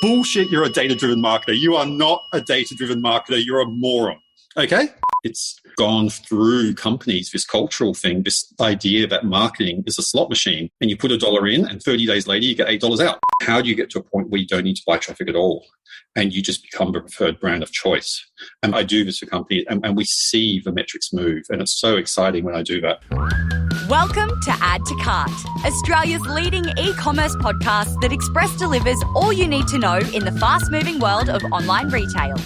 Bullshit, you're a data-driven marketer. You are not a data-driven marketer. You're a moron. Okay? It's gone through companies, this cultural thing, this idea that marketing is a slot machine and you put $1 in and 30 days later you get $8 out. How do you get to a point where you don't need to buy traffic at all and you just become the preferred brand of choice? And I do this for companies and we see the metrics move, and it's so exciting when I do that. Welcome to Add to Cart, Australia's leading e-commerce podcast that express delivers all you need to know in the fast-moving world of online retail.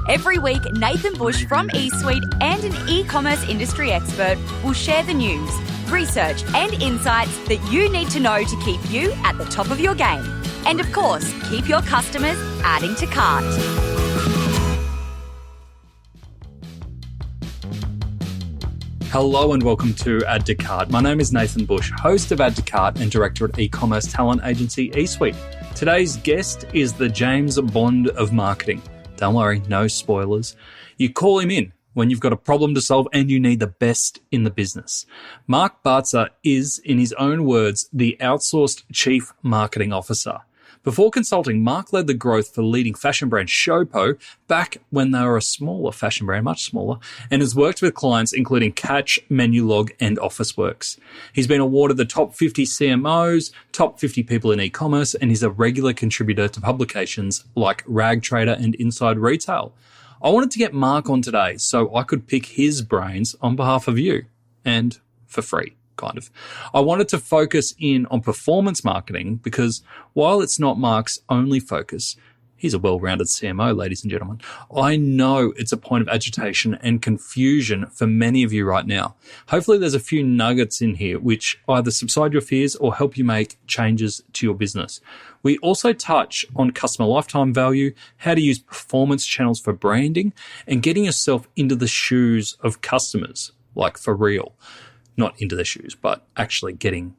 Every week, Nathan Bush from eSuite and an e-commerce industry expert will share the news, research and insights that you need to know to keep you at the top of your game. And of course, keep your customers adding to cart. Hello and welcome to Add to Cart. My name is Nathan Bush, host of Add to Cart and director at e-commerce talent agency eSuite. Today's guest is the James Bond of marketing. Don't worry, no spoilers. You call him in when you've got a problem to solve and you need the best in the business. Mark Baartse is, in his own words, the outsourced chief marketing officer. Before consulting, Mark led the growth for leading fashion brand Showpo back when they were a smaller fashion brand, much smaller, and has worked with clients including Catch, Menulog and Officeworks. He's been awarded the top 50 CMOs, top 50 people in e-commerce, and he's a regular contributor to publications like Ragtrader and Inside Retail. I wanted to get Mark on today so I could pick his brains on behalf of you, and for free. Kind of. I wanted to focus in on performance marketing because while it's not Mark's only focus, he's a well-rounded CMO, ladies and gentlemen. I know it's a point of agitation and confusion for many of you right now. Hopefully there's a few nuggets in here which either subside your fears or help you make changes to your business. We also touch on customer lifetime value, how to use performance channels for branding, and getting yourself into the shoes of customers, like for real. Not into their shoes, but actually getting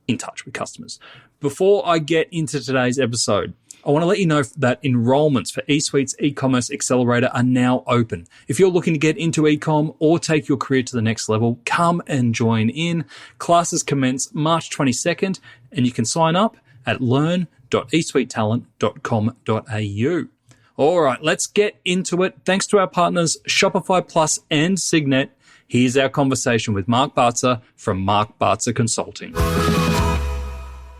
in touch with customers. Before I get into today's episode, I want to let you know that enrollments for eSuite's e-commerce accelerator are now open. If you're looking to get into e-com or take your career to the next level, come and join in. Classes commence March 22nd, and you can sign up at learn.esuitetalent.com.au. All right, let's get into it. Thanks to our partners Shopify Plus and Signet. Here's our conversation with Mark Baartse from Mark Baartse Consulting.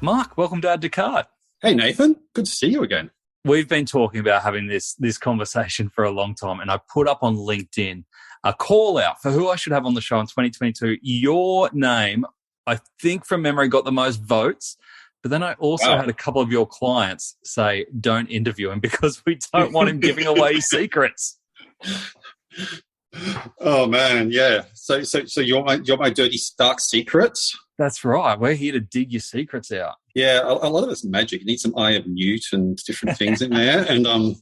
Mark, welcome to Add to Cart. Hey, Nathan. Good to see you again. We've been talking about having this conversation for a long time, and I put up on LinkedIn a call out for who I should have on the show in 2022. Your name, I think from memory, got the most votes, but then I also had a couple of your clients say, don't interview him because we don't want him giving away his secrets. Oh man, yeah. So you're my dirty dark secrets. That's right. We're here to dig your secrets out. Yeah, a lot of it's magic. You need some Eye of Newt and different things in there. And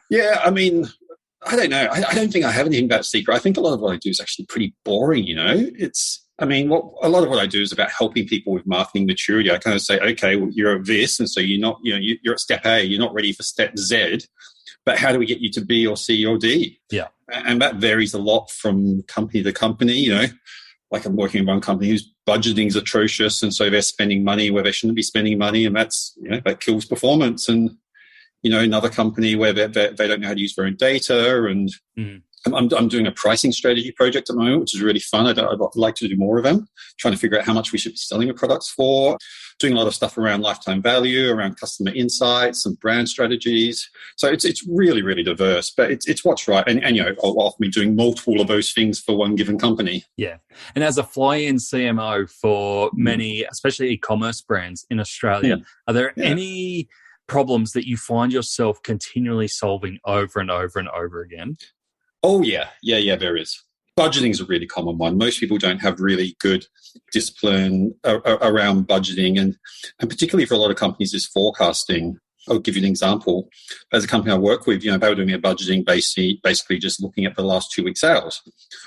yeah, I mean, I don't know. I don't think I have anything about secret. I think a lot of what I do is actually pretty boring. You know, a lot of what I do is about helping people with marketing maturity. I kind of say, okay, well, you're at this, and so you're at step A. You're not ready for step Z. But how do we get you to B or C or D? Yeah. And that varies a lot from company to company. You know, like I'm working in one company whose budgeting is atrocious, and so they're spending money where they shouldn't be spending money, and that's, you know, that kills performance. And, you know, another company where they don't know how to use their own data. And I'm doing a pricing strategy project at the moment, which is really fun. I'd like to do more of them, trying to figure out how much we should be selling the products for. Doing a lot of stuff around lifetime value, around customer insights and brand strategies. So it's really, really diverse, but it's what's right. And you know, I'll often be doing multiple of those things for one given company. Yeah. And as a fly-in CMO for many, especially e-commerce brands in Australia, are there any problems that you find yourself continually solving over and over and over again? Oh, yeah, there is. Budgeting is a really common one. Most people don't have really good discipline around budgeting, and particularly for a lot of companies is forecasting. I'll give you an example. As a company I work with, you know, they were doing their budgeting basically just looking at the last 2 weeks' sales,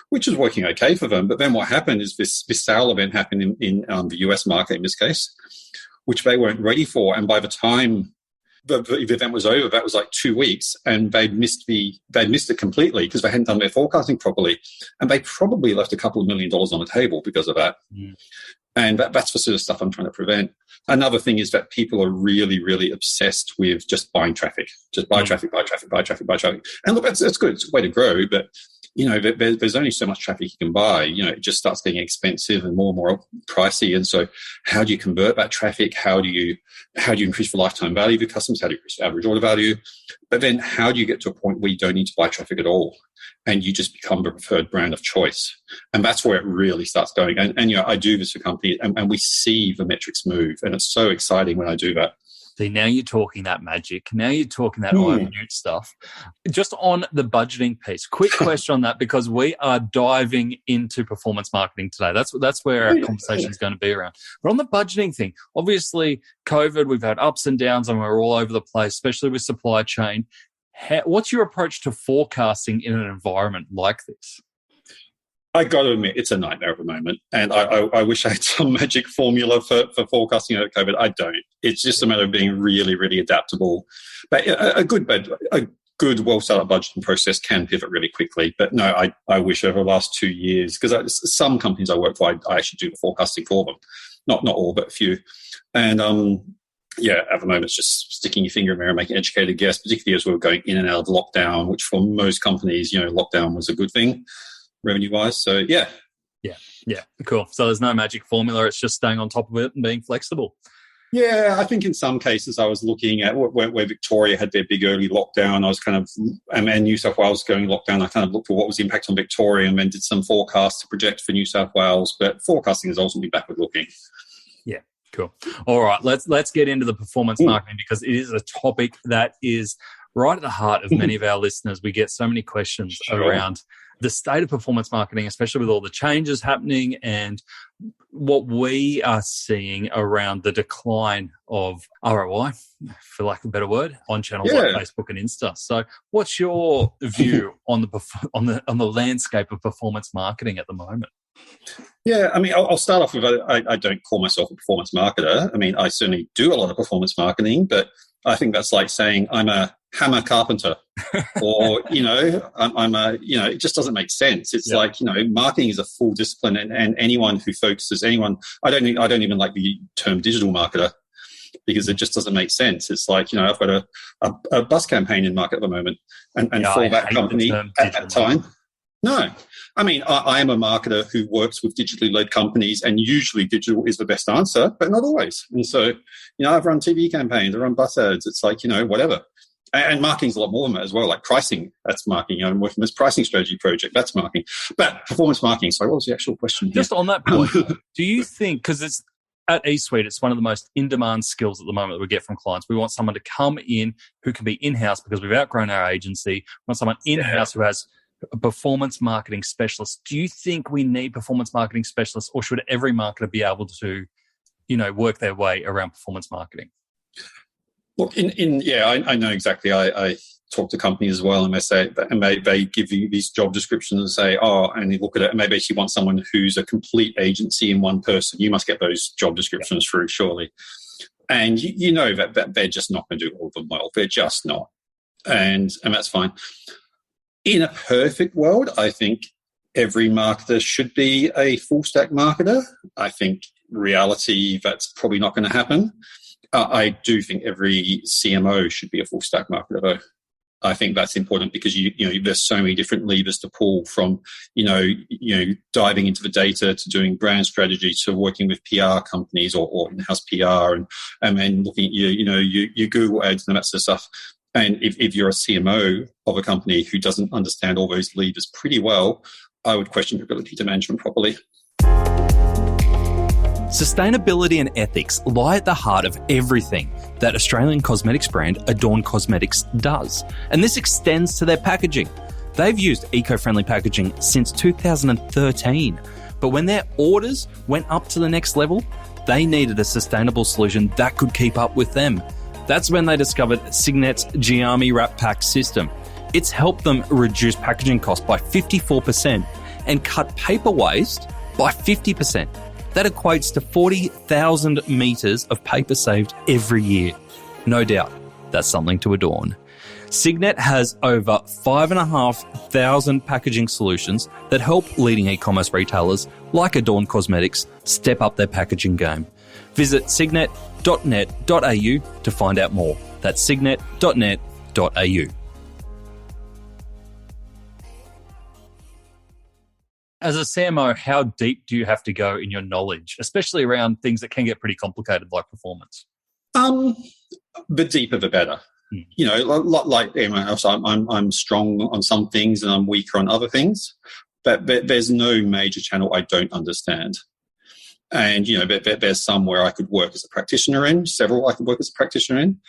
which is working okay for them. But then what happened is this sale event happened in the US market in this case, which they weren't ready for. And by the time the event was over, that was like 2 weeks, and they'd missed it completely because they hadn't done their forecasting properly, and they probably left a couple of $1 million on the table because of that. And that's the sort of stuff I'm trying to prevent. Another thing is that people are really, really obsessed with just buying traffic. Just buy traffic, buy traffic, buy traffic, buy traffic. And look, that's good. It's a way to grow. But, there's only so much traffic you can buy. It just starts getting expensive and more pricey. And so how do you convert that traffic? How do you increase the lifetime value of your customers? How do you increase the average order value? But then how do you get to a point where you don't need to buy traffic at all? And you just become the preferred brand of choice. And that's where it really starts going. And I do this for companies, and we see the metrics move. And it's so exciting when I do that. See, now you're talking that magic. Now you're talking that minute stuff. Just on the budgeting piece, quick question on that, because we are diving into performance marketing today. That's where our conversation is going to be around. But on the budgeting thing, obviously, COVID, we've had ups and downs, and we're all over the place, especially with supply chain. What's your approach to forecasting in an environment like this? I got to admit, it's a nightmare at the moment. And I wish I had some magic formula for forecasting out of COVID. I don't. It's just a matter of being really, really adaptable. But a good, well set up budgeting process can pivot really quickly. But no, I wish over the last 2 years, because some companies I work for, I actually do the forecasting for them. Not all, but a few. And at the moment, it's just sticking your finger in there and making an educated guess, particularly as we were going in and out of lockdown, which for most companies, lockdown was a good thing revenue-wise. So, yeah, cool. So there's no magic formula. It's just staying on top of it and being flexible. Yeah, I think in some cases I was looking at where Victoria had their big early lockdown. I was and New South Wales going lockdown. I kind of looked for what was the impact on Victoria and then did some forecasts to project for New South Wales. But forecasting is ultimately backward-looking. Yeah. Cool. All right, let's get into the performance marketing, because it is a topic that is right at the heart of many of our listeners. We get so many questions around the state of performance marketing, especially with all the changes happening and what we are seeing around the decline of ROI, for lack of a better word, on channels like Facebook and Insta. So, what's your view on the landscape of performance marketing at the moment? Yeah, I mean, I'll start off with I don't call myself a performance marketer. I mean, I certainly do a lot of performance marketing, but I think that's like saying I'm a hammer carpenter or, I'm a, it just doesn't make sense. It's like, marketing is a full discipline, and anyone who focuses, I don't even like the term digital marketer, because it just doesn't make sense. It's like, I've got a bus campaign in market at the moment, and for that company at that time. No. I mean, I am a marketer who works with digitally led companies, and usually digital is the best answer, but not always. And so, I've run TV campaigns, I run bus ads. It's like, whatever. And marketing's a lot more than that as well, like pricing, that's marketing. I'm working on this pricing strategy project, that's marketing. But performance marketing, so what was the actual question here? Just on that point, do you think, because it's at eSuite, it's one of the most in-demand skills at the moment that we get from clients. We want someone to come in who can be in-house because we've outgrown our agency. We want someone in-house who has a performance marketing specialist. Do you think we need performance marketing specialists, or should every marketer be able to, work their way around performance marketing? Look, I know exactly. I talk to companies as well, and they say, and they give you these job descriptions and say, and you look at it, and maybe you want someone who's a complete agency in one person. You must get those job descriptions through, surely. And that they're just not going to do all of them well. They're just not, and that's fine. In a perfect world, I think every marketer should be a full stack marketer. I think reality, that's probably not going to happen. I do think every CMO should be a full stack marketer, though. I think that's important because there's so many different levers to pull, from diving into the data to doing brand strategy to working with PR companies or in-house PR and then looking at your Google ads and that sort of stuff. And if you're a CMO of a company who doesn't understand all those levers pretty well, I would question your ability to manage them properly. Sustainability and ethics lie at the heart of everything that Australian cosmetics brand Adorn Cosmetics does, and this extends to their packaging. They've used eco-friendly packaging since 2013, but when their orders went up to the next level, they needed a sustainable solution that could keep up with them. That's when they discovered Signet's Giami Wrap Pack system. It's helped them reduce packaging costs by 54% and cut paper waste by 50%. That equates to 40,000 metres of paper saved every year. No doubt, that's something to adorn. Signet has over 5,500 packaging solutions that help leading e-commerce retailers like Adorn Cosmetics step up their packaging game. Visit signet.net.au to find out more. That's signet.net.au. As a CMO, how deep do you have to go in your knowledge, especially around things that can get pretty complicated like performance? The deeper the better. You know, like everyone else, I'm strong on some things and I'm weaker on other things, but there's no major channel I don't understand. And, you know, there's some where I could work as a practitioner in, several I could work as a practitioner in.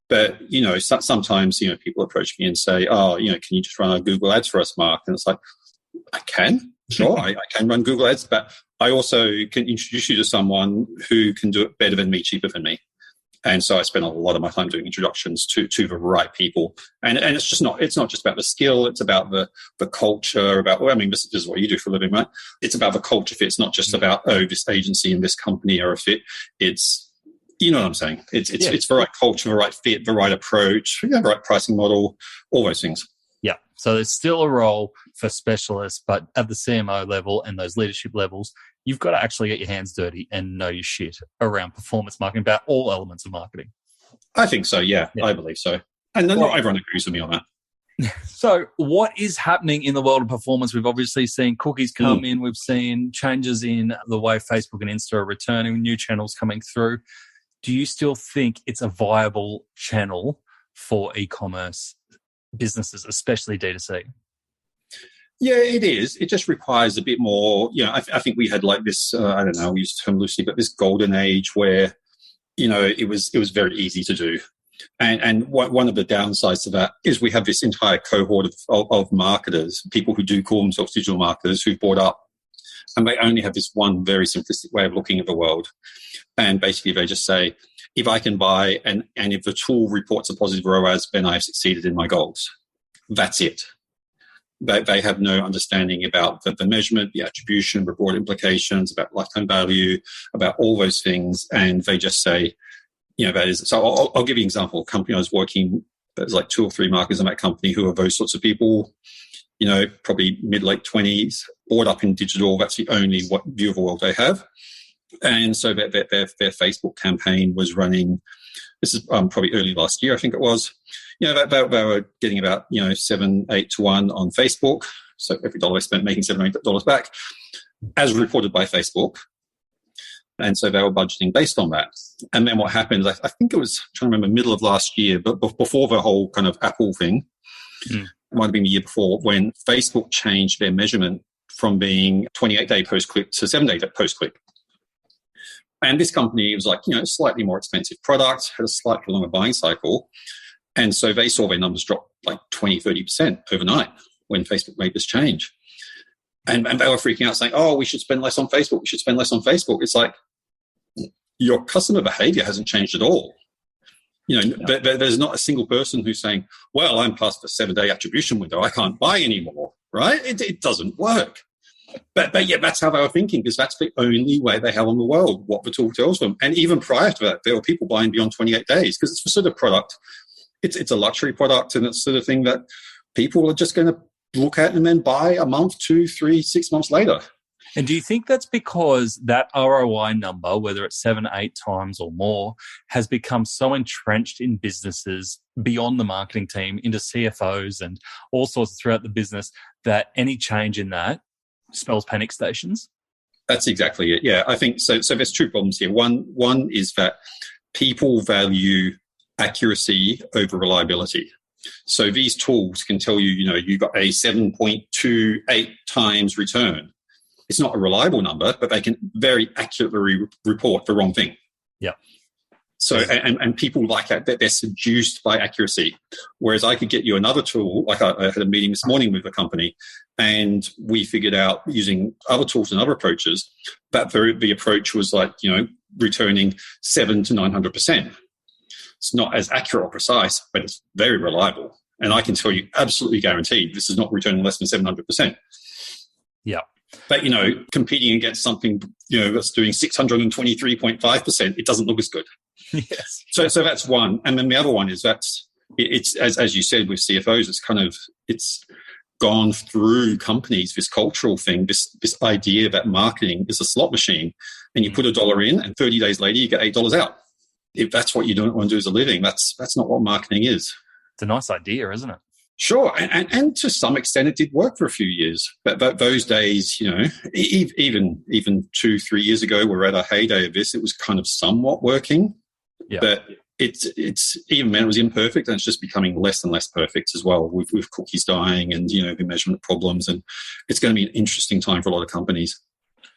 But, you know, sometimes, you know, people approach me and say, oh, you know, can you just run a Google Ads for us, Mark? And it's like, I can. Sure, I can run Google Ads, but I also can introduce you to someone who can do it better than me, cheaper than me. And so I spend a lot of my time doing introductions to the right people. And it's not just about the skill, it's about the culture, this is what you do for a living, right? It's about the culture fit. It's not just about, oh, this agency and this company are a fit. It's, you know what I'm saying? It's the right culture, the right fit, the right approach, the right pricing model, all those things. Yeah. So there's still a role for specialists, but at the CMO level and those leadership levels, you've got to actually get your hands dirty and know your shit around performance marketing, about all elements of marketing. I think so, yeah. I believe so. And not everyone agrees with me on that. So what is happening in the world of performance? We've obviously seen cookies come in. We've seen changes in the way Facebook and Insta are returning, new channels coming through. Do you still think it's a viable channel for e-commerce businesses, especially D2C? Yeah, it is. It just requires a bit more, you know, I think we had like this, I don't know, we use the term loosely, but this golden age where, you know, it was very easy to do. And one of the downsides to that is we have this entire cohort of marketers, people who do call themselves digital marketers, who've bought up, and they only have this one very simplistic way of looking at the world. And basically they just say, if I can buy and if the tool reports a positive ROAS, then I've succeeded in my goals. That's it. They have no understanding about the measurement, the attribution, the broad implications, about lifetime value, about all those things. And they just say, you know, that is. So I'll give you an example. A company I was working, there's like 2 or 3 marketers in that company who are those sorts of people, you know, probably mid-late 20s, bought up in digital. That's the only view of the world they have. And so their Facebook campaign was running, this is probably early last year, I think it was. You know, they were getting about, you know, 7-8 to 1 on Facebook. So every dollar they spent making $7 or $8 back, as reported by Facebook. And so they were budgeting based on that. And then what happened, I think it was, I'm trying to remember, middle of last year, but before the whole kind of Apple thing, it might have been the year before, when Facebook changed their measurement from being 28-day post-click to 7-day post-click. And this company was like, you know, slightly more expensive product, had a slightly longer buying cycle. And so they saw their numbers drop like 20, 30% overnight when Facebook made this change. And they were freaking out saying, oh, we should spend less on Facebook. We should spend less on Facebook. It's like, your customer behavior hasn't changed at all. You know, there's not a single person who's saying, well, I'm past the 7-day attribution window. I can't buy anymore, right? It doesn't work. But yeah, that's how they were thinking, because that's the only way they have on the world, what the tool tells them. And even prior to that, there were people buying beyond 28 days because it's the sort of product, it's a luxury product, and it's the sort of thing that people are just going to look at and then buy a month, 2, 3, 6 months later. And do you think that's because that ROI number, whether it's 7, 8 times or more, has become so entrenched in businesses beyond the marketing team into CFOs and all sorts throughout the business that any change in that spells panic stations? That's exactly it. Yeah, I think so. So there's 2 problems here. One is that people value accuracy over reliability. So these tools can tell you, you know, you got a 7.28 times return. It's not a reliable number, but they can very accurately report the wrong thing. Yeah. So, and people like that, they're seduced by accuracy. Whereas I could get you another tool, like I had a meeting this morning with a company, and we figured out using other tools and other approaches that the approach was like, you know, returning 700 to 900%. It's not as accurate or precise, but it's very reliable. And I can tell you absolutely guaranteed this is not returning less than 700%. Yeah. But, you know, competing against something, you know, that's doing 623.5%, it doesn't look as good. Yes. So that's one. And then the other one is that's it's as you said with CFOs, it's gone through companies, this cultural thing, this idea that marketing is a slot machine, and you put $1 in and 30 days later you get $8 out. If that's what you don't want to do as a living, that's not what marketing is. It's a nice idea, isn't it? Sure, and to some extent it did work for a few years. But those days, even 2-3 years ago, we're at a heyday of this. It was kind of somewhat working, but it's even when it was imperfect, and it's just becoming less and less perfect as well with cookies dying and the measurement problems. And it's going to be an interesting time for a lot of companies.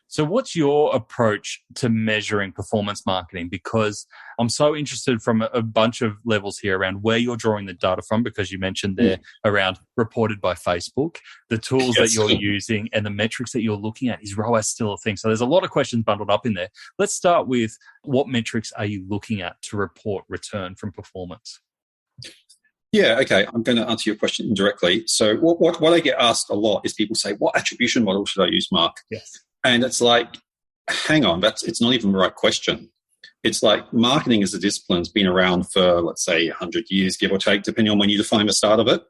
So what's your approach to measuring performance marketing? Because I'm so interested from a bunch of levels here around where you're drawing the data from, because you mentioned there around reported by Facebook, the tools that you're using and the metrics that you're looking at. Is ROAS still a thing? So there's a lot of questions bundled up in there. Let's start with, what metrics are you looking at to report return from performance? Yeah, okay. I'm going to answer your question indirectly. So what I get asked a lot is people say, what attribution model should I use, Mark? Yes. And it's like, hang on, it's not even the right question. It's like marketing as a discipline has been around for, let's say, 100 years, give or take, depending on when you define the start of it.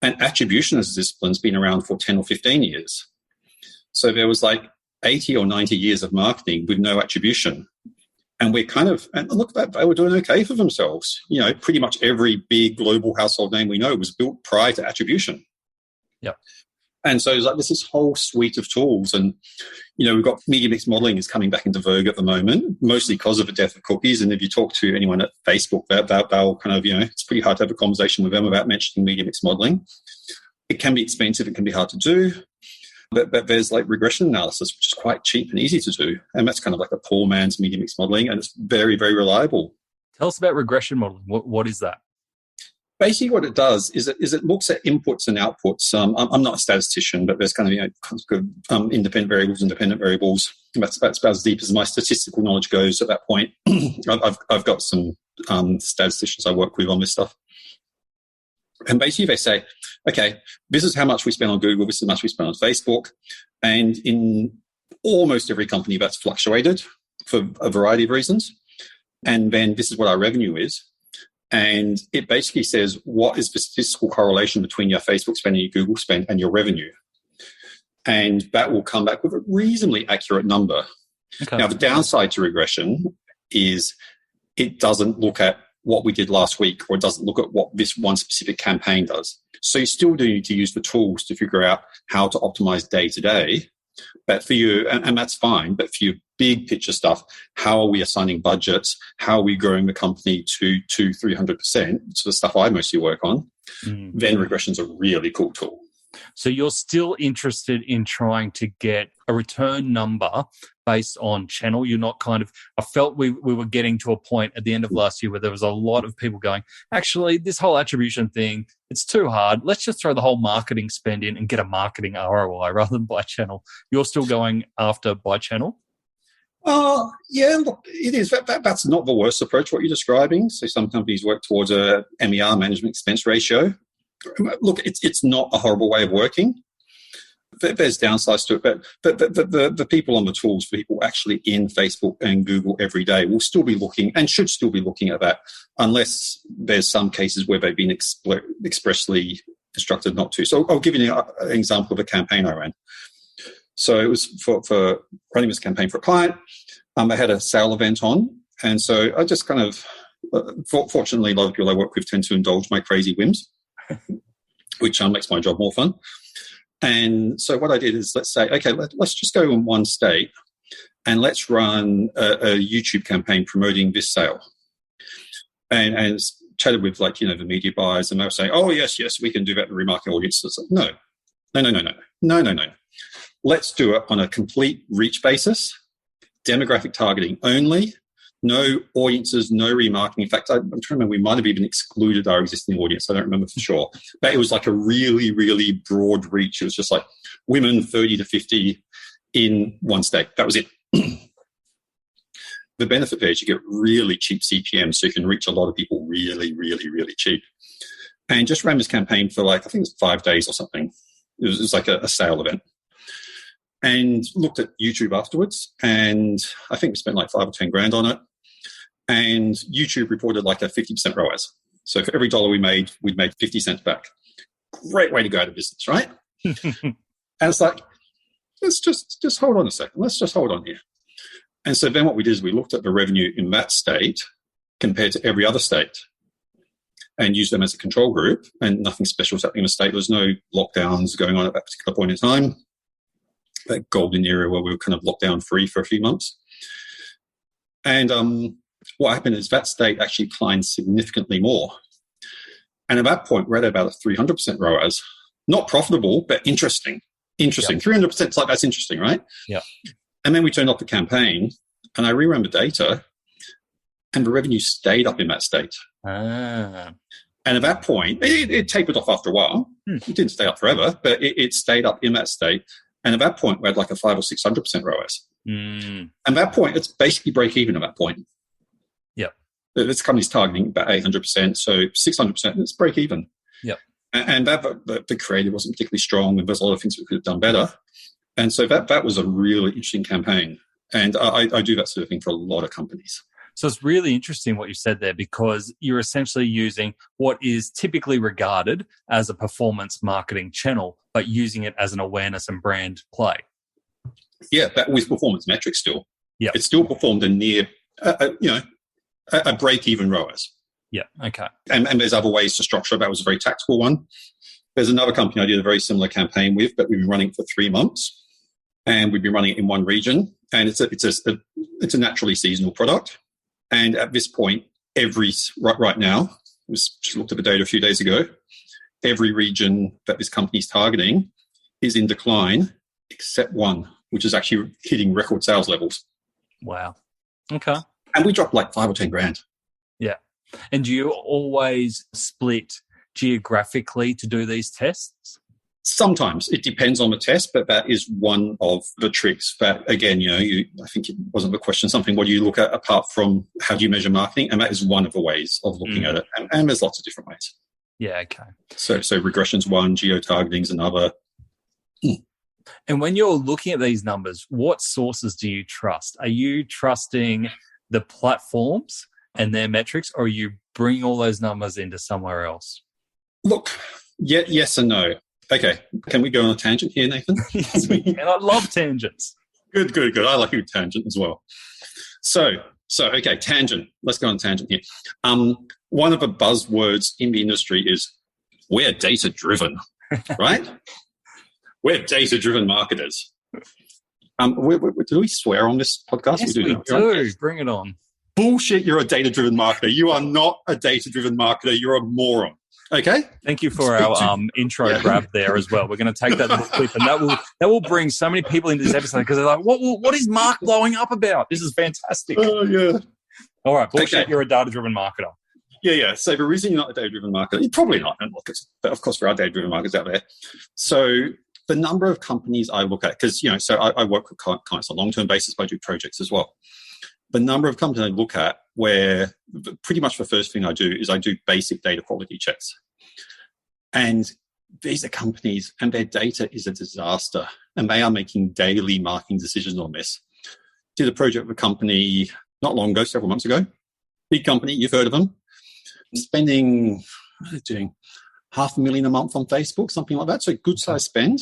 And attribution as a discipline has been around for 10 or 15 years. So there was like 80 or 90 years of marketing with no attribution. And and look, they were doing okay for themselves. Pretty much every big global household name we know was built prior to attribution. Yep. And so there's this whole suite of tools. And, we've got media mix modeling is coming back into vogue at the moment, mostly because of the death of cookies. And if you talk to anyone at Facebook, they'll kind of, it's pretty hard to have a conversation with them about mentioning media mix modeling. It can be expensive. It can be hard to do. But there's like regression analysis, which is quite cheap and easy to do. And that's kind of like a poor man's media mix modeling. And it's very, very reliable. Tell us about regression modeling. What is that? Basically, what it does is it looks at inputs and outputs. I'm not a statistician, but there's kind of independent variables, independent variables. That's about as deep as my statistical knowledge goes at that point. I've got some statisticians I work with on this stuff, and basically they say, okay, this is how much we spend on Google, this is how much we spend on Facebook, and in almost every company that's fluctuated for a variety of reasons. And then this is what our revenue is. And it basically says, what is the statistical correlation between your Facebook spend and your Google spend and your revenue? And that will come back with a reasonably accurate number. Okay. Now, the downside to regression is it doesn't look at what we did last week, or it doesn't look at what this one specific campaign does. So you still do need to use the tools to figure out how to optimize day to day. But for you, and that's fine, but for your big picture stuff, how are we assigning budgets? How are we growing the company to 300%? So the stuff I mostly work on, then regression's a really cool tool. So you're still interested in trying to get a return number based on channel. You're not I felt we were getting to a point at the end of last year where there was a lot of people going, actually, this whole attribution thing, it's too hard. Let's just throw the whole marketing spend in and get a marketing ROI rather than by channel. You're still going after by channel? Yeah, look, it is. That's not the worst approach, what you're describing. So some companies work towards a MER, management expense ratio. Look, it's not a horrible way of working. There's downsides to it, but the people on the tools, the people actually in Facebook and Google every day, will still be looking and should still be looking at that, unless there's some cases where they've been expressly instructed not to. So I'll give you an example of a campaign I ran. So it was for running this campaign for a client. They had a sale event on, and so I just kind of, fortunately, a lot of people I work with tend to indulge my crazy whims, which makes my job more fun. And so what I did is, let's say, okay, let's just go in one state and let's run a YouTube campaign promoting this sale. And chatted with the media buyers, and they were saying, oh, yes, we can do that in remarketing audiences. No. Let's do it on a complete reach basis, demographic targeting only. No audiences, no remarketing. In fact, I'm trying to remember, we might have even excluded our existing audience. I don't remember for sure. But it was like a really, really broad reach. It was just like women 30 to 50 in one state. That was it. The benefit there is you get really cheap CPM, so you can reach a lot of people really, really, really cheap. And just ran this campaign for I think it was 5 days or something. It was like a sale event. And looked at YouTube afterwards, and I think we spent like $5 or $10 grand on it. And YouTube reported like a 50% ROAS. So for every dollar we made, we'd made 50 cents back. Great way to go out of business, right? And it's like, let's just hold on a second. Let's just hold on here. And so then what we did is we looked at the revenue in that state compared to every other state and used them as a control group, and nothing special was happening in the state. There was no lockdowns going on at that particular point in time. That golden era where we were kind of lockdown free for a few months. And what happened is that state actually declined significantly more. And at that point, we're at about a 300% ROAS. Not profitable, but interesting. Interesting. Yep. 300%, it's like, that's interesting, right? Yeah. And then we turned off the campaign, and I rerun the data, and the revenue stayed up in that state. And at that point, it tapered off after a while. It didn't stay up forever, but it stayed up in that state. And at that point, we had like a 500 or 600% ROAS. And at that point, it's basically break even at that point. Yeah. This company's targeting about 800%, so 600%, it's break even. Yep. And the creative wasn't particularly strong, and there's a lot of things we could have done better. And so that was a really interesting campaign. And I do that sort of thing for a lot of companies. So it's really interesting what you said there, because you're essentially using what is typically regarded as a performance marketing channel, but using it as an awareness and brand play. Yeah, that with performance metrics still. Yeah. It still performed a near, a break-even ROAS. Yeah, okay. And there's other ways to structure it. That was a very tactical one. There's another company I did a very similar campaign with, but we've been running it for 3 months. And we've been running it in one region. And it's a naturally seasonal product. And at this point, right now, just looked at the data a few days ago, every region that this company's targeting is in decline, except one, which is actually hitting record sales levels. Wow. Okay. And we dropped like 5 or 10 grand. Yeah. And do you always split geographically to do these tests? Sometimes it depends on the test, but that is one of the tricks. That again, I think it wasn't the question. Something. What do you look at apart from how do you measure marketing? And that is one of the ways of looking at it. And there's lots of different ways. Yeah. Okay. So regression's one, geo-targeting's another. And when you're looking at these numbers, what sources do you trust? Are you trusting the platforms and their metrics, or are you bringing all those numbers into somewhere else? Look, yes and no. Okay, can we go on a tangent here, Nathan? Yes, we can. I love tangents. Good. I like a good tangent as well. So okay, tangent. Let's go on a tangent here. One of the buzzwords in the industry is we're data-driven, right? We're data-driven marketers. Do we swear on this podcast? Yes, we do. Bring it on. Bullshit, you're a data-driven marketer. You are not a data-driven marketer. You're a moron. Okay. Thank you for our intro grab there as well. We're going to take that little clip, and that will bring so many people into this episode because they're like, "What is Mark blowing up about? This is fantastic." Oh yeah. All right, bullshit. Okay. You're a data-driven marketer. Yeah. So the reason you're not a data-driven marketer, you're probably not. And look, but of course, there are data-driven marketers out there. So the number of companies I look at, because so I work with clients on a long-term basis, but I do projects as well. The number of companies I look at where pretty much the first thing I do is I do basic data quality checks. And these are companies and their data is a disaster, and they are making daily marketing decisions on this. Did a project with a company not long ago, several months ago. Big company, you've heard of them. Spending, what are they doing? $500,000 a month on Facebook, something like that. So good size spend.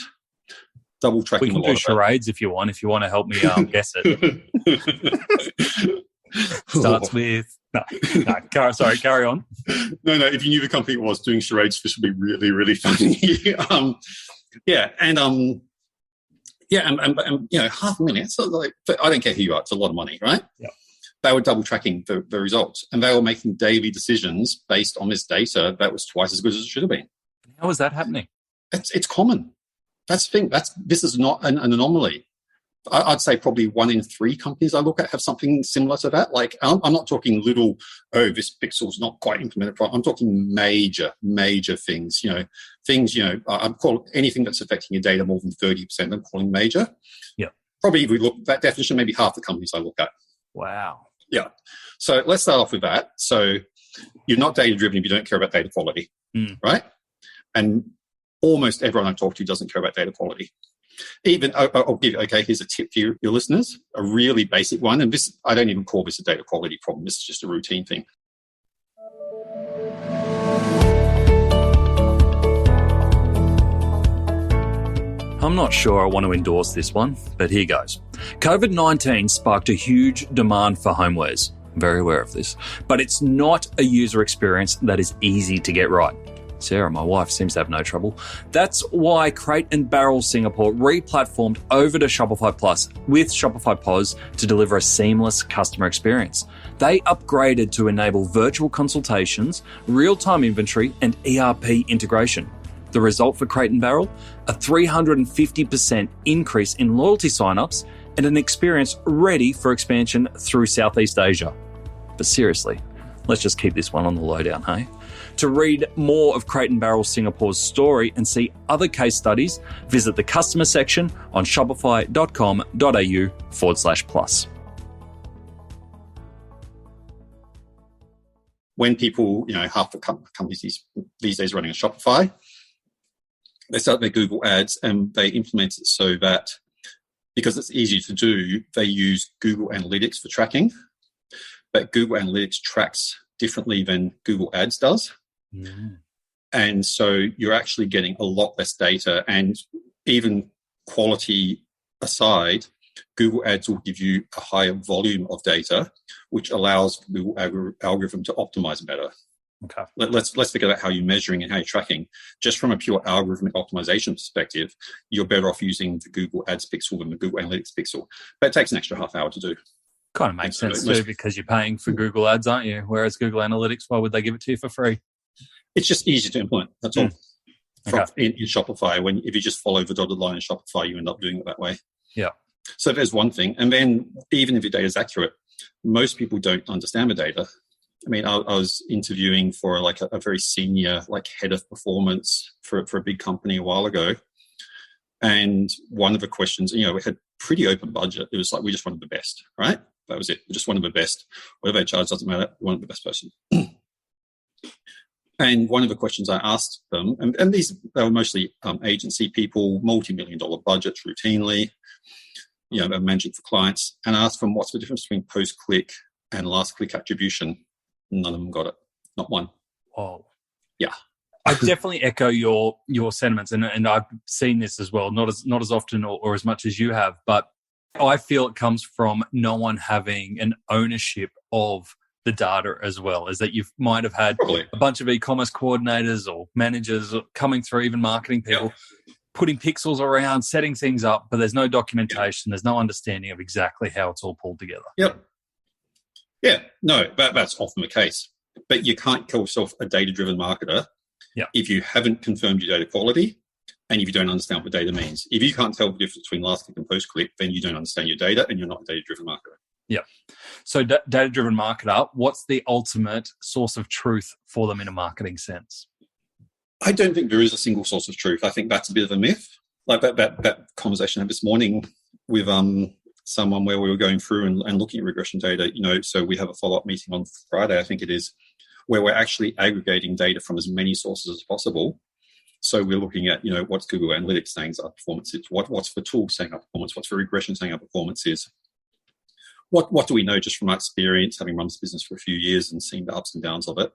Double tracking. We can do charades if you want to help me guess it. Starts with no. Sorry, carry on. No. If you knew the company was doing charades, this would be really, really funny. And $500,000. So like, I don't care who you are. It's a lot of money, right? Yeah. They were double tracking the results, and they were making daily decisions based on this data that was twice as good as it should have been. How is that happening? It's common. That's the thing. This is not an anomaly. I'd say probably 1 in 3 companies I look at have something similar to that. Like, I'm not talking little, this pixel's not quite implemented. I'm talking major things, I'm calling anything that's affecting your data more than 30%, I'm calling major. Yeah. Probably if we look at that definition, maybe half the companies I look at. Wow. Yeah. So let's start off with that. So you're not data-driven if you don't care about data quality, right? And almost everyone I talk to doesn't care about data quality. Even, I'll give you, here's a tip for your listeners, a really basic one. And this, I don't even call this a data quality problem. This is just a routine thing. I'm not sure I want to endorse this one, but here goes. COVID-19 sparked a huge demand for homewares. I'm very aware of this. But it's not a user experience that is easy to get right. Sarah, my wife, seems to have no trouble. That's why Crate and Barrel Singapore re-platformed over to Shopify Plus with Shopify POS to deliver a seamless customer experience. They upgraded to enable virtual consultations, real-time inventory, and ERP integration. The result for Crate and Barrel? A 350% increase in loyalty signups and an experience ready for expansion through Southeast Asia. But seriously, let's just keep this one on the lowdown, hey? To read more of Crate and Barrel Singapore's story and see other case studies, visit the customer section on shopify.com.au/plus. When people, half the companies these days running on Shopify, they start their Google ads and they implement it so that, because it's easy to do, they use Google Analytics for tracking. But Google Analytics tracks differently than Google Ads does. Mm. And so you're actually getting a lot less data, and even quality aside, Google Ads will give you a higher volume of data, which allows Google algorithm to optimize better. Okay. Let's figure out how you're measuring and how you're tracking. Just from a pure algorithmic optimization perspective, you're better off using the Google Ads pixel than the Google Analytics pixel. But it takes an extra half hour to do. Kind of makes sense too, because you're paying for Google Ads, aren't you? Whereas Google Analytics, why would they give it to you for free? It's just easy to implement. That's all. In Shopify, if you just follow the dotted line in Shopify, you end up doing it that way. Yeah. So there's one thing. And then even if your data is accurate, most people don't understand the data. I mean, I was interviewing for a very senior head of performance for a big company a while ago. And one of the questions, we had pretty open budget. It was we just wanted the best, right? That was it. We just wanted the best. Whatever they charge doesn't matter. We wanted the best person. And one of the questions I asked them, and they were mostly agency people, multi-million-dollar budgets routinely, they're managing for clients, and I asked them what's the difference between post-click and last-click attribution. None of them got it. Not one. Oh. Yeah. I definitely echo your sentiments, and I've seen this as well, not as often or as much as you have, but I feel it comes from no one having an ownership of the data as well, is that you might have had a bunch of e-commerce coordinators or managers coming through, even marketing people, putting pixels around, setting things up, but there's no documentation, there's no understanding of exactly how it's all pulled together. Yep. Yeah, no, that's often the case. But you can't call yourself a data-driven marketer if you haven't confirmed your data quality and if you don't understand what data means. If you can't tell the difference between last click and post click, then you don't understand your data and you're not a data-driven marketer. Yeah. So data-driven marketer, what's the ultimate source of truth for them in a marketing sense? I don't think there is a single source of truth. I think that's a bit of a myth. Like that conversation I had this morning with someone where we were going through and looking at regression data, so we have a follow-up meeting on Friday, I think it is, where we're actually aggregating data from as many sources as possible. So we're looking at, what's Google Analytics saying our performance is, what's the tool saying our performance, what's the regression saying our performance is. What do we know just from our experience, having run this business for a few years and seen the ups and downs of it?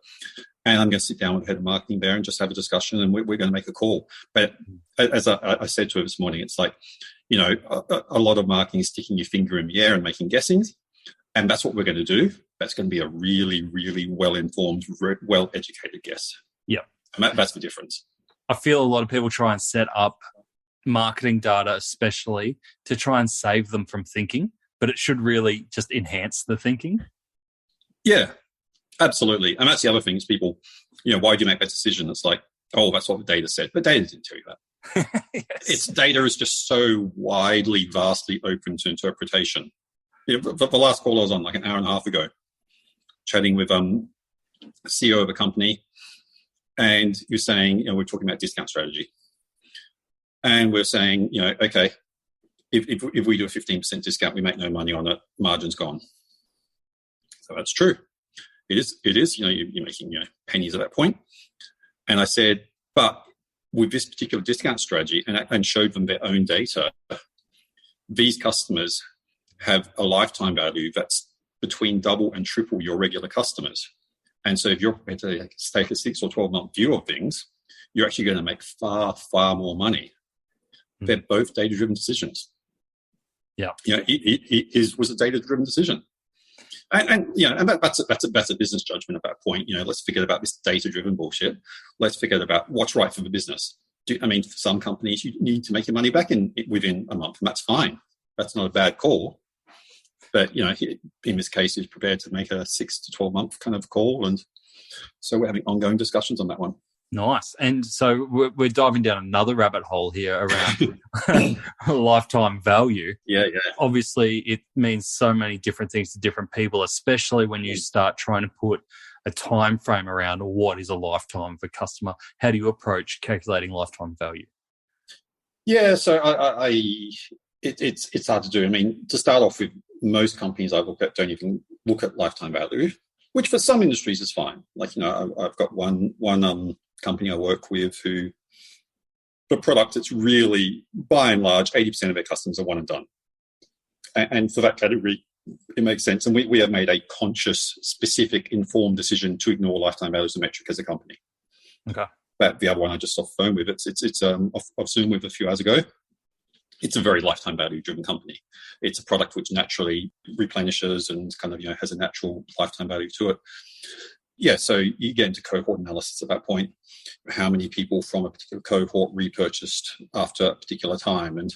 And I'm going to sit down with the head of marketing there and just have a discussion, and we're going to make a call. But as I said to her this morning, it's like, a lot of marketing is sticking your finger in the air and making guessings. And that's what we're going to do. That's going to be a really, really well-informed, well-educated guess. Yeah. And that's the difference. I feel a lot of people try and set up marketing data, especially, to try and save them from thinking, but it should really just enhance the thinking. Yeah, absolutely. And that's the other thing is people, why do you make that decision? It's like, oh, that's what the data said. But data didn't tell you that. Yes. Its data is just so widely, vastly open to interpretation. The last call I was on like an hour and a half ago, chatting with a CEO of a company, and he was saying, we're talking about discount strategy. And we're saying, okay, if we do a 15% discount, we make no money on it, margin's gone. So that's true. It is, you're making pennies at that point. And I said, but with this particular discount strategy, and showed them their own data, these customers have a lifetime value that's between double and triple your regular customers. And so if you're prepared to take a 6 or 12 month view of things, you're actually going to make far, far more money. They're both data-driven decisions. Yeah. It was a data-driven decision. And that's a business judgment at that point. Let's forget about this data-driven bullshit. Let's forget about what's right for the business. For some companies, you need to make your money back within a month, and that's fine. That's not a bad call. But, in this case, he's prepared to make a 6 to 12 month kind of call. And so we're having ongoing discussions on that one. Nice. And so we're diving down another rabbit hole here around lifetime value. Yeah. Obviously, it means so many different things to different people, especially when you start trying to put a time frame around what is a lifetime of a customer. How do you approach calculating lifetime value? Yeah, so it's hard to do. To start off with, most companies I look at don't even look at lifetime value, which for some industries is fine. I've got one company I work with who, the product, it's really, by and large, 80% of their customers are one and done. And for that category, it makes sense. And we have made a conscious, specific, informed decision to ignore lifetime value as a metric as a company. Okay. But the other one I just off phone with, it's off Zoom with a few hours ago. It's a very lifetime value driven company. It's a product which naturally replenishes and kind of, has a natural lifetime value to it. Yeah, so you get into cohort analysis at that point. How many people from a particular cohort repurchased after a particular time? And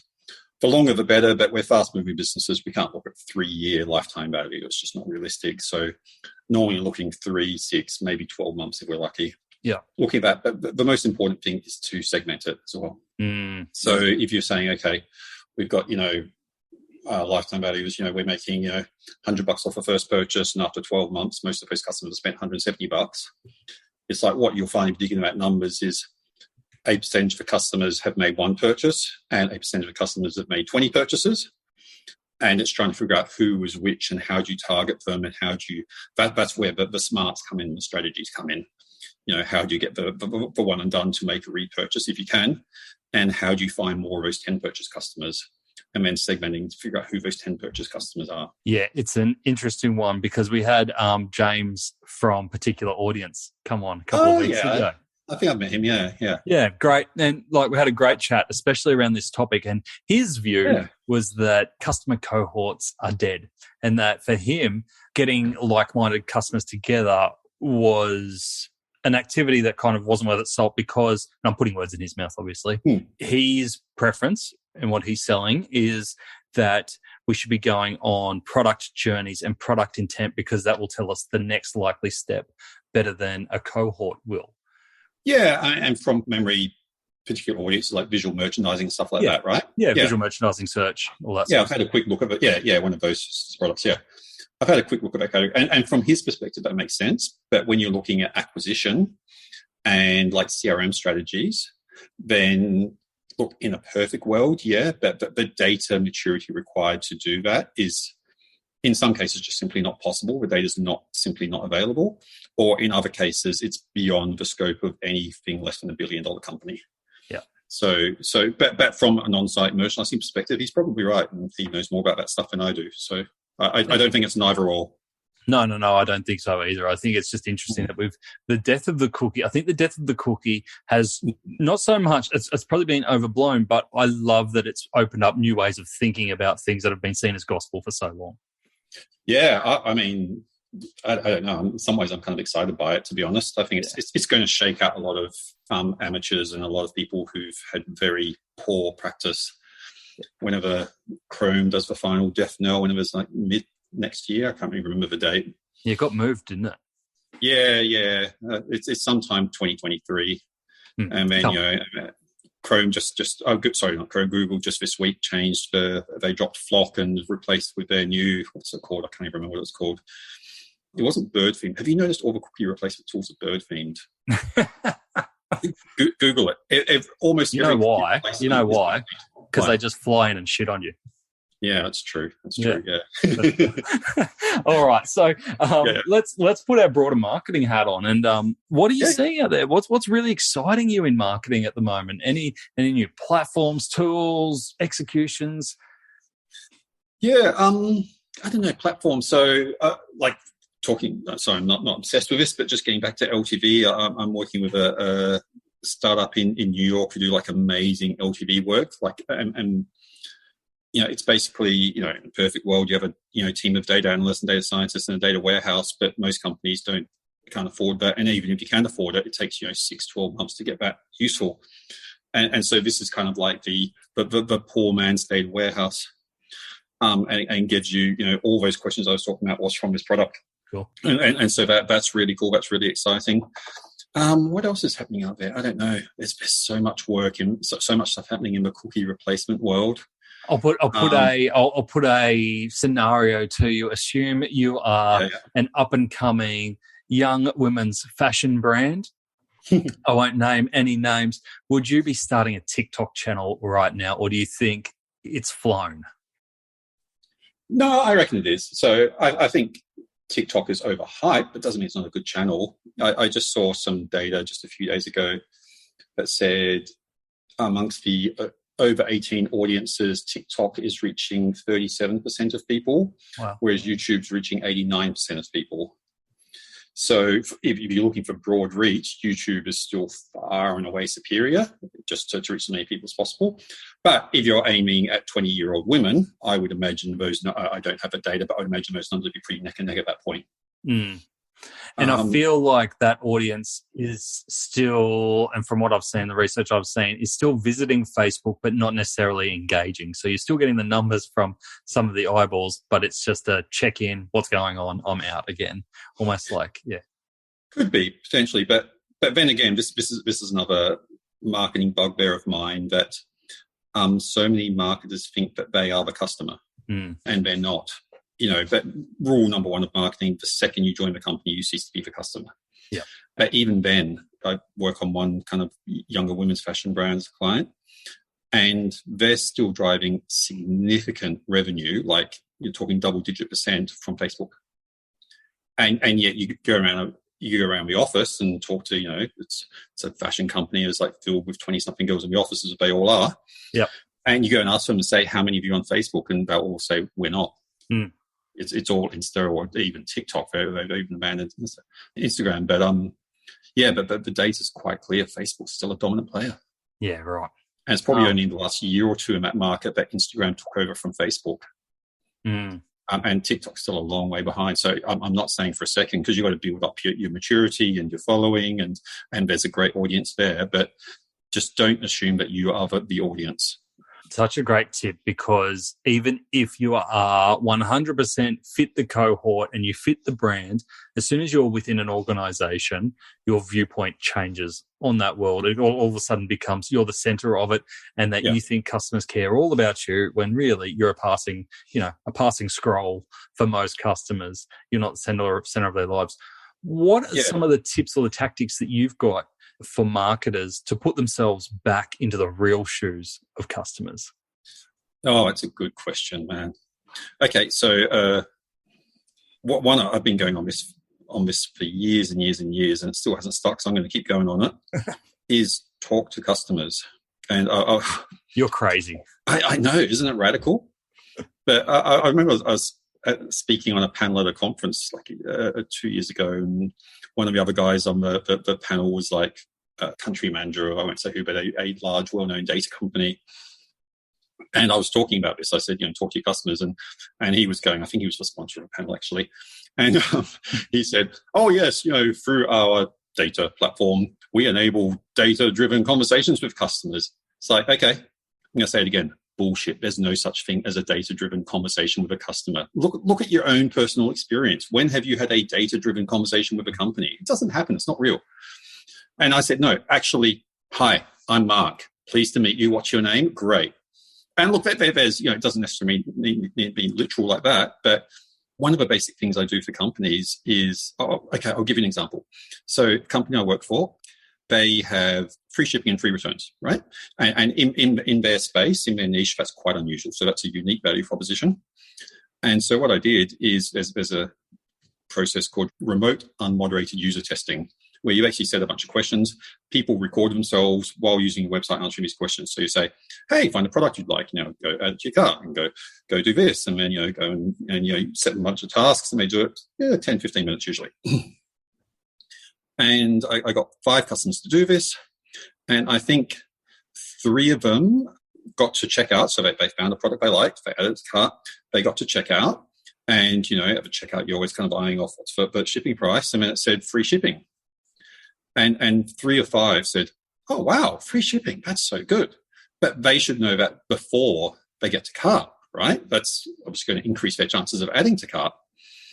the longer the better, but we're fast moving businesses. We can't look at 3-year lifetime value. It's just not realistic. So normally looking 3, 6, maybe 12 months if we're lucky. Yeah. Looking at that, but the most important thing is to segment it as well. So if you're saying, okay, we've got, lifetime values, we're making, $100 off a first purchase, and after 12 months, most of those customers have spent $170. It's like what you'll find if you're digging about numbers is 8% of the customers have made one purchase and 8% of the customers have made 20 purchases. And it's trying to figure out who was which and how do you target them and how do you, that's where the smarts come in, the strategies come in. How do you get the one and done to make a repurchase if you can? And how do you find more of those 10 purchase customers? And then segmenting to figure out who those 10 purchase customers are. Yeah, it's an interesting one because we had James from Particular Audience come on a couple of weeks ago. I think I met him, yeah. Yeah, great. And we had a great chat, especially around this topic. And his view was that customer cohorts are dead and that for him, getting like-minded customers together was an activity that kind of wasn't worth its salt because, and I'm putting words in his mouth, obviously, his preference and what he's selling is that we should be going on product journeys and product intent because that will tell us the next likely step better than a cohort will. Yeah, and from memory, particular audiences like visual merchandising and stuff like that, right? Yeah, visual merchandising, search, all that stuff. I've had a quick look at it. Yeah, one of those products, I've had a quick look at that category. And from his perspective, that makes sense. But when you're looking at acquisition and like CRM strategies, then look, in a perfect world, but the data maturity required to do that is in some cases just simply not possible. The data is simply not available. Or in other cases, it's beyond the scope of anything less than $1 billion company. Yeah. But from an on-site merchandising perspective, he's probably right. And he knows more about that stuff than I do. So I don't think it's an either or. No, I don't think so either. I think it's just interesting that the death of the cookie. I think the death of the cookie has not so much, it's probably been overblown, but I love that it's opened up new ways of thinking about things that have been seen as gospel for so long. Yeah, I don't know. In some ways, I'm kind of excited by it, to be honest. I think it's going to shake out a lot of amateurs and a lot of people who've had very poor practice. Whenever Chrome does the final death knell, whenever it's like mid next year, I can't even remember the date. Yeah, it got moved, didn't it? Yeah. It's sometime 2023, and then Chrome Google just this week changed they dropped Flock and replaced with their new, what's it called? I can't even remember what it's called. It wasn't bird themed. Have you noticed all the cookie replacement tools are bird themed? Google it. Almost. You know why? Because they just fly in and shit on you. Yeah, that's true. Yeah. All right. So let's put our broader marketing hat on. And what are you seeing out there? What's really exciting you in marketing at the moment? Any new platforms, tools, executions? Yeah, I don't know, platforms. So I'm not obsessed with this, but just getting back to LTV, I'm working with a startup in New York who do like amazing LTV work, like, and it's basically, in a perfect world, you have a, team of data analysts and data scientists and a data warehouse, but most companies can't afford that. And even if you can afford it, it takes, 6-12 months to get that useful. And so this is kind of like the poor man's data warehouse, and gives you, all those questions I was talking about was from this product. Cool. And so that's really cool. That's really exciting. What else is happening out there? I don't know. There's so much work and so much stuff happening in the cookie replacement world. I'll put a scenario to you. Assume you are an up and coming young women's fashion brand. I won't name any names. Would you be starting a TikTok channel right now, or do you think it's flown? No, I reckon it is. So I think TikTok is overhyped, but doesn't mean it's not a good channel. I just saw some data just a few days ago that said amongst the over 18 audiences, TikTok is reaching 37% of people, wow, whereas YouTube's reaching 89% of people. So if you're looking for broad reach, YouTube is still far and away superior, just to reach as many people as possible. But if you're aiming at 20-year-old women, I would imagine I don't have the data, but I would imagine those numbers would be pretty neck and neck at that point. Mm. And I feel like that audience is still, and from what I've seen, the research I've seen, is still visiting Facebook, but not necessarily engaging. So you're still getting the numbers from some of the eyeballs, but it's just a check-in, what's going on, I'm out again. Almost like, yeah. Could be, potentially. But then again, this is another marketing bugbear of mine that so many marketers think that they are the customer, and they're not. But rule number one of marketing, the second you join the company, you cease to be the customer. Yeah. But even then, I work on one kind of younger women's fashion brand as a client, and they're still driving significant revenue, like you're talking double-digit % from Facebook. And yet you go around the office and talk to, it's a fashion company, it's like filled with 20-something girls in the office, as they all are. Yeah. And you go and ask them to say, how many of you on Facebook? And they'll all say, we're not. Mm. It's all Insta or even TikTok. They've even abandoned Instagram. But but the data's quite clear. Facebook's still a dominant player. Yeah, right. And it's probably only in the last year or two in that market that Instagram took over from Facebook. Mm. And TikTok's still a long way behind. So I'm not saying for a second, because you've got to build up your maturity and your following, and there's a great audience there. But just don't assume that you are the audience. Such a great tip, because even if you are 100% fit the cohort and you fit the brand, as soon as you're within an organization, your viewpoint changes on that world. It all of a sudden becomes you're the center of it, and that you think customers care all about you, when really you're a passing scroll for most customers. You're not the center of their lives. What are some of the tips or the tactics that you've got for marketers to put themselves back into the real shoes of customers? Oh, that's a good question, man. Okay, so one I've been going on this for years and years and years, and it still hasn't stuck, so I'm going to keep going on it, is talk to customers. And you're crazy. I know, isn't it radical? But I remember I was speaking on a panel at a conference like 2 years ago, and one of the other guys on the panel was like a country manager of, I won't say who, but a large, well-known data company. And I was talking about this. I said, talk to your customers. And he was going, I think he was the sponsor of the panel, actually. And he said, oh, yes, through our data platform, we enable data-driven conversations with customers. It's like, okay, I'm going to say it again. Bullshit. There's no such thing as a data-driven conversation with a customer. Look at your own personal experience. When have you had a data-driven conversation with a company? It doesn't happen. It's not real. And I said, no, actually, hi, I'm Mark. Pleased to meet you. What's your name? Great. And look, there's, it doesn't necessarily need to be literal like that, but one of the basic things I do for companies is, I'll give you an example. So the company I work for, they have free shipping and free returns, right? And in their space, in their niche, that's quite unusual. So that's a unique value proposition. And so what I did is there's a process called remote unmoderated user testing, where you actually set a bunch of questions. People record themselves while using your website answering these questions. So you say, hey, find a product you'd like, go add to your cart and go do this. And then, go and you set them a bunch of tasks, and they do it 10, 15 minutes usually. And I got 5 customers to do this. And I think 3 of them got to checkout. So they found a product they liked, they added it to cart, they got to checkout. And, at the checkout, you're always kind of eyeing off what's the shipping price. And then it said free shipping. And 3 or 5 said, oh, wow, free shipping. That's so good. But they should know that before they get to cart, right? That's obviously going to increase their chances of adding to cart.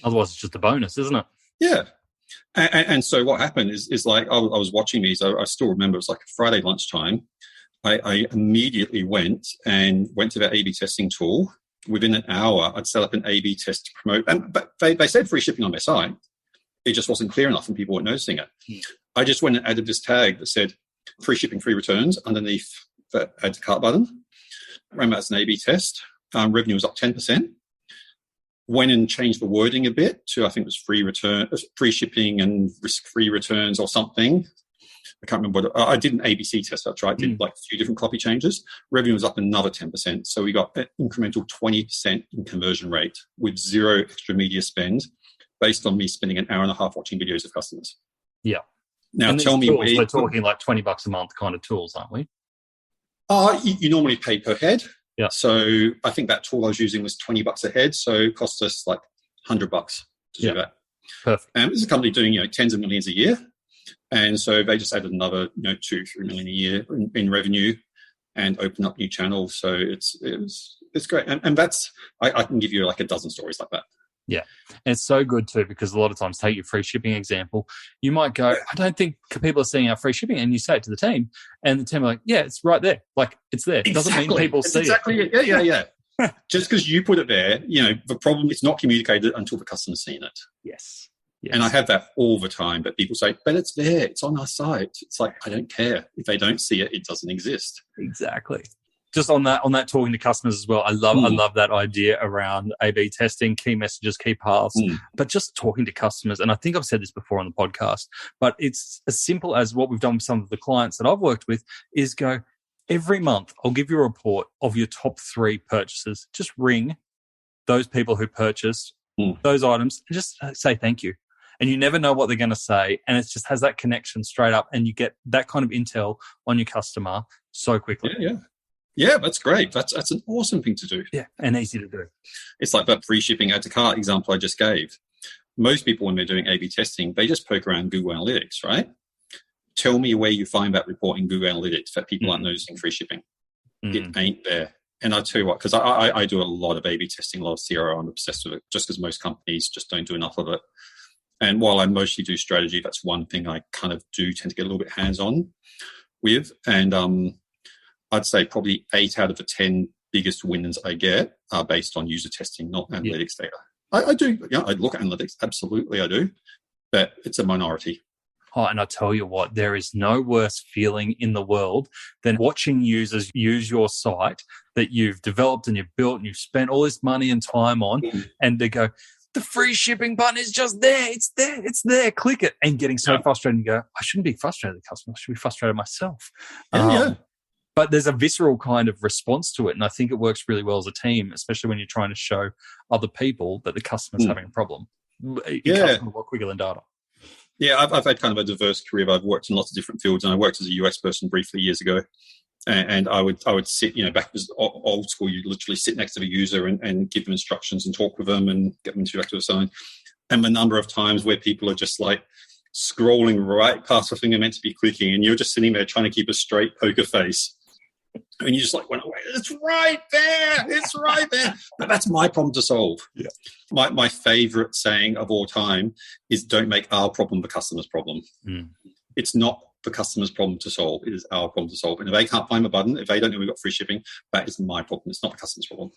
Otherwise, it's just a bonus, isn't it? Yeah. And so what happened is like I was watching these. I still remember it was like a Friday lunchtime. I immediately went to that A/B testing tool. Within an hour, I'd set up an A/B test to promote. But they said free shipping on their site. It just wasn't clear enough and people weren't noticing it. I just went and added this tag that said free shipping, free returns underneath the add to cart button. Ran that as an A/B test. Revenue was up 10%. Went and changed the wording a bit to, I think it was free shipping and risk-free returns or something. I can't remember I did an ABC test. That's right. I did like a few different copy changes. Revenue was up another 10%. So we got an incremental 20% in conversion rate with 0 extra media spend based on me spending an hour and a half watching videos of customers. Yeah. Now tell me tools, we're talking like $20 a month kind of tools, aren't we? You normally pay per head. Yeah. So I think that tool I was using was $20 a head. So it cost us like $100 to do that. Perfect. This is a company doing, tens of millions a year. And so they just added another, 2-3 million a year in revenue and open up new channels. So it's great. And that's, I can give you like a dozen stories like that. Yeah. And it's so good too, because a lot of times, take your free shipping example, you might go, I don't think people are seeing our free shipping. And you say it to the team and the team are like, yeah, it's right there. Like it's there. It doesn't mean people see it. Yeah. Just because you put it there, the problem is not communicated until the customer's seen it. Yes. And I have that all the time, but people say, but it's there, it's on our site. It's like, I don't care. If they don't see it, it doesn't exist. Exactly. Just on that talking to customers as well, I love that idea around A/B testing, key messages, key paths, but just talking to customers. And I think I've said this before on the podcast, but it's as simple as what we've done with some of the clients that I've worked with is go, every month I'll give you a report of your top 3 purchases. Just ring those people who purchased those items and just say thank you. And you never know what they're going to say. And it just has that connection straight up. And you get that kind of intel on your customer so quickly. Yeah, that's great. That's an awesome thing to do. Yeah, and easy to do. It's like that free shipping add to cart example I just gave. Most people, when they're doing A/B testing, they just poke around Google Analytics, right? Tell me where you find that report in Google Analytics that people aren't noticing free shipping. It ain't there. And I'll tell you what, because I do a lot of A/B testing, a lot of CRO. I'm obsessed with it just because most companies just don't do enough of it. And while I mostly do strategy, that's one thing I kind of do tend to get a little bit hands-on with. And I'd say probably 8 out of the 10 biggest wins I get are based on user testing, not analytics data. I do. Yeah, I look at analytics. Absolutely, I do. But it's a minority. Oh, and I tell you what, there is no worse feeling in the world than watching users use your site that you've developed and you've built and you've spent all this money and time on, and they go, the free shipping button is just there. It's there. It's there. Click it. And getting so frustrated and you go, I shouldn't be frustrated at the customer. I should be frustrated myself. But there's a visceral kind of response to it. And I think it works really well as a team, especially when you're trying to show other people that the customer's having a problem. Customer work quicker than data. Yeah, I've had kind of a diverse career. I've worked in lots of different fields, and I worked as a UX person briefly years ago. And I would sit, back as old school, you'd literally sit next to the user and give them instructions and talk with them and get them to the sign. And the number of times where people are just like scrolling right past the thing they're meant to be clicking, and you're just sitting there trying to keep a straight poker face. And you just like went away. It's right there. It's right there. But that's my problem to solve. Yeah. My favorite saying of all time is, don't make our problem the customer's problem. It's not the customer's problem to solve. It is our problem to solve. And if they can't find the button, if they don't know we've got free shipping, that is my problem. It's not the customer's problem.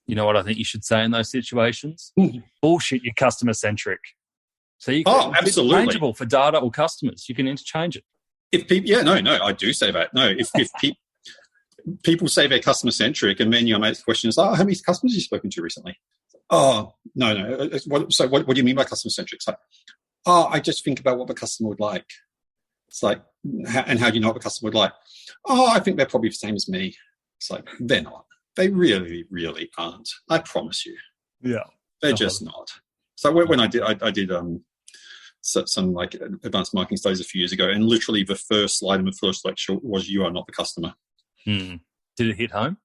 You know what I think you should say in those situations? Bullshit, you're customer-centric. So you can it's interchangeable for data or customers. You can interchange it. If people, I do say that. No, if people say they're customer-centric, and then your mate's question is, how many customers have you spoken to recently? Oh, no. So what do you mean by customer-centric? It's like, I just think about what the customer would like. It's like, and how do you know what the customer would like? I think they're probably the same as me. It's like, they're not. They really, really aren't. I promise you. Yeah. They're just not. So when I did some like advanced marketing studies a few years ago, and literally the first slide in the first lecture was "You are not the customer." Did it hit home?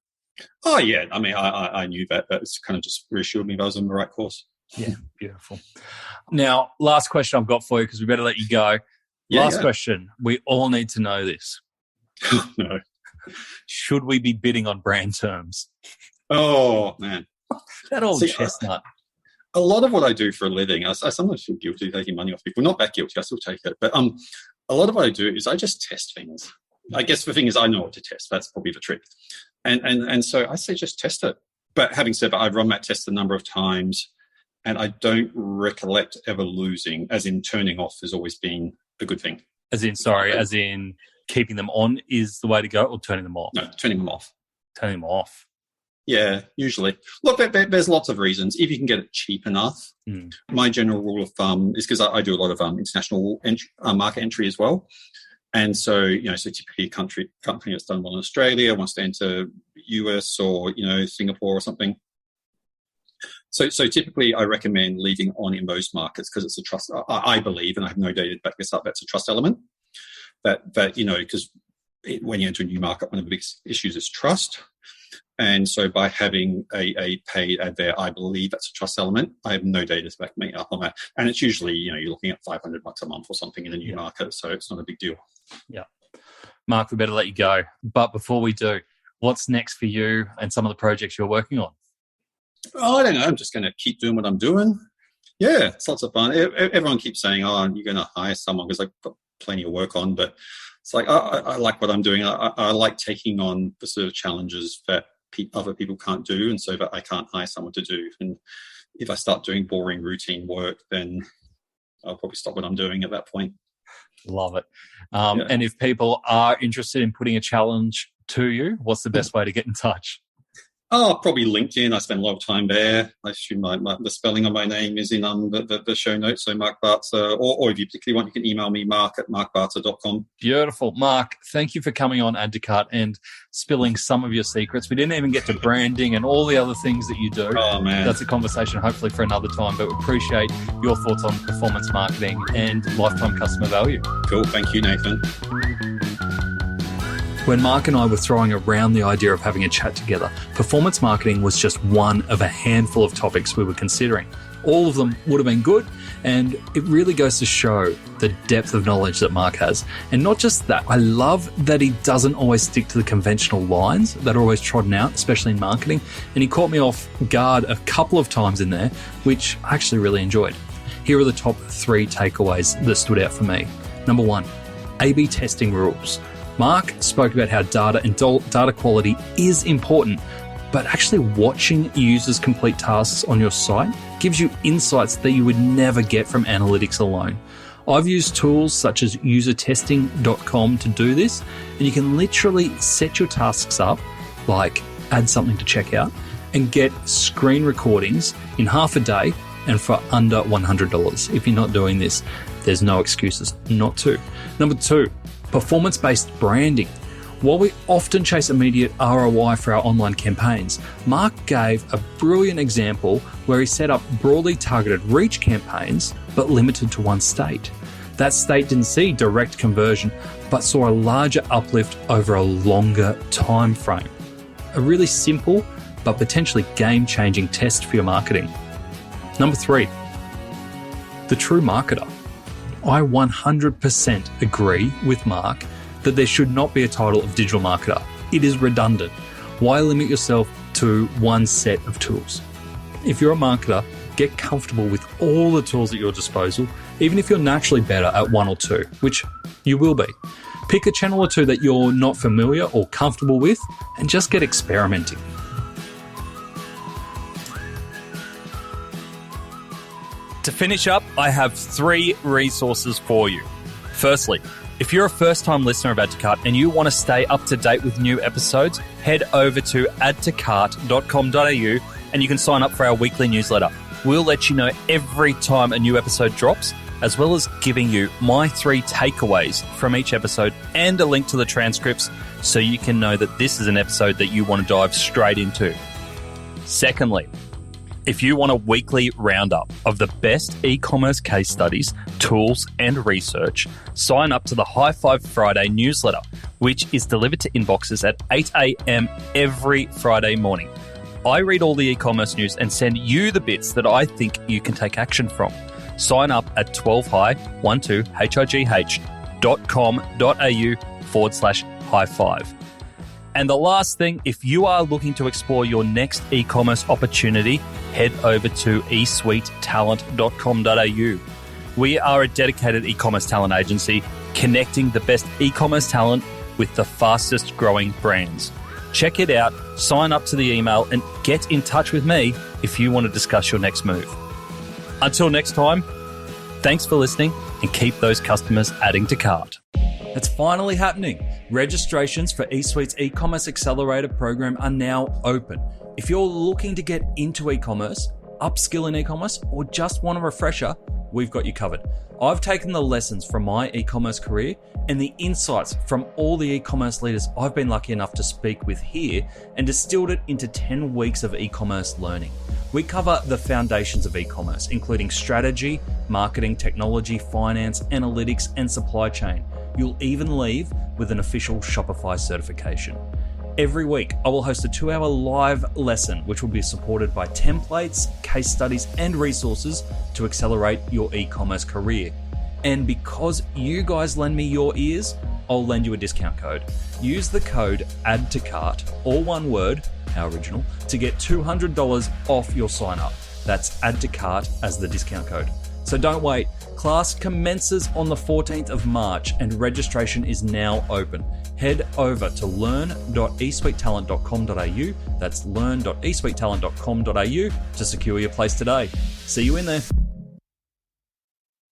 Oh yeah, I mean, I knew that. It's kind of just reassured me that I was on the right course. Yeah, beautiful. Now, last question I've got for you because we better let you go. Last question. We all need to know this. No. Should we be bidding on brand terms? Oh man, that old chestnut. A lot of what I do for a living, I sometimes feel guilty taking money off people. Not that guilty, I still take it. But a lot of what I do is I just test things. I guess the thing is I know what to test. That's probably the trick. And so I say just test it. But having said that, I've run that test a number of times, and I don't recollect ever losing, as in turning off has always been a good thing. As in keeping them on is the way to go, or turning them off? No, turning them off. Turning them off. Yeah, usually. Look, there's lots of reasons. If you can get it cheap enough, my general rule of thumb is, because I do a lot of international market entry as well. And so, so typically a company that's done well in Australia wants to enter US or, Singapore or something. So typically I recommend leaving on in those markets because it's a trust. I believe, and I have no data to back this up, that's a trust element. That because when you enter a new market, one of the big issues is trust. And so by having a paid ad there, I believe that's a trust element. I have no data to back me up on that. And it's usually, you're looking at $500 a month or something in a new market. So it's not a big deal. Yeah. Mark, we better let you go. But before we do, what's next for you and some of the projects you're working on? Oh, I don't know. I'm just going to keep doing what I'm doing. Yeah, it's lots of fun. Everyone keeps saying, you're going to hire someone, because I've got plenty of work on. But it's like, I like what I'm doing. I like taking on the sort of challenges that other people can't do, and so that I can't hire someone to do. And if I start doing boring routine work, then I'll probably stop what I'm doing at that point. Love it. And if people are interested in putting a challenge to you, what's the best way to get in touch? Oh, probably LinkedIn. I spend a lot of time there. I assume the spelling of my name is in the show notes. So Mark Baartse, or if you particularly want, you can email me, mark@markbaartse.com. Beautiful. Mark, thank you for coming on Add to Cart and spilling some of your secrets. We didn't even get to branding and all the other things that you do. Oh, man. That's a conversation hopefully for another time, but we appreciate your thoughts on performance marketing and lifetime customer value. Cool. Thank you, Nathan. When Mark and I were throwing around the idea of having a chat together, performance marketing was just one of a handful of topics we were considering. All of them would have been good, and it really goes to show the depth of knowledge that Mark has. And not just that, I love that he doesn't always stick to the conventional lines that are always trodden out, especially in marketing. And he caught me off guard a couple of times in there, which I actually really enjoyed. Here are the top 3 takeaways that stood out for me. Number 1, A/B testing rules. Mark spoke about how data and data quality is important, but actually watching users complete tasks on your site gives you insights that you would never get from analytics alone. I've used tools such as usertesting.com to do this, and you can literally set your tasks up, like add something to checkout, and get screen recordings in half a day and for under $100. If you're not doing this, there's no excuses not to. Number 2, performance-based branding. While we often chase immediate ROI for our online campaigns, Mark gave a brilliant example where he set up broadly targeted reach campaigns, but limited to one state. That state didn't see direct conversion, but saw a larger uplift over a longer time frame. A really simple, but potentially game-changing test for your marketing. Number 3, the true marketer. I 100% agree with Mark that there should not be a title of digital marketer. It is redundant. Why limit yourself to one set of tools? If you're a marketer, get comfortable with all the tools at your disposal, even if you're naturally better at 1 or 2, which you will be. Pick a channel or 2 that you're not familiar or comfortable with and just get experimenting. To finish up, I have 3 resources for you. Firstly, if you're a first-time listener of Add to Cart and you want to stay up to date with new episodes, head over to addtocart.com.au and you can sign up for our weekly newsletter. We'll let you know every time a new episode drops, as well as giving you my 3 takeaways from each episode and a link to the transcripts so you can know that this is an episode that you want to dive straight into. Secondly, If you want a weekly roundup of the best e-commerce case studies, tools, and research, sign up to the High Five Friday newsletter, which is delivered to inboxes at 8 a.m. every Friday morning. I read all the e-commerce news and send you the bits that I think you can take action from. Sign up at 12high.com.au/high five. And the last thing, if you are looking to explore your next e-commerce opportunity, head over to esuitetalent.com.au. We are a dedicated e-commerce talent agency connecting the best e-commerce talent with the fastest growing brands. Check it out, sign up to the email, and get in touch with me if you want to discuss your next move. Until next time, thanks for listening and keep those customers adding to cart. It's finally happening. Registrations for eSuite's e-commerce accelerator program are now open. If you're looking to get into e-commerce, upskill in e-commerce, or just want a refresher, we've got you covered. I've taken the lessons from my e-commerce career and the insights from all the e-commerce leaders I've been lucky enough to speak with here and distilled it into 10 weeks of e-commerce learning. We cover the foundations of e-commerce, including strategy, marketing, technology, finance, analytics, and supply chain. You'll even leave with an official Shopify certification. Every week, I will host a 2-hour live lesson, which will be supported by templates, case studies, and resources to accelerate your e-commerce career. And because you guys lend me your ears, I'll lend you a discount code. Use the code ADDTOCART, all one word, our original, to get $200 off your sign up. That's ADDTOCART as the discount code. So don't wait. Class commences on the 14th of March and registration is now open. Head over to learn.esuitetalent.com.au. That's learn.esuitetalent.com.au to secure your place today. See you in there.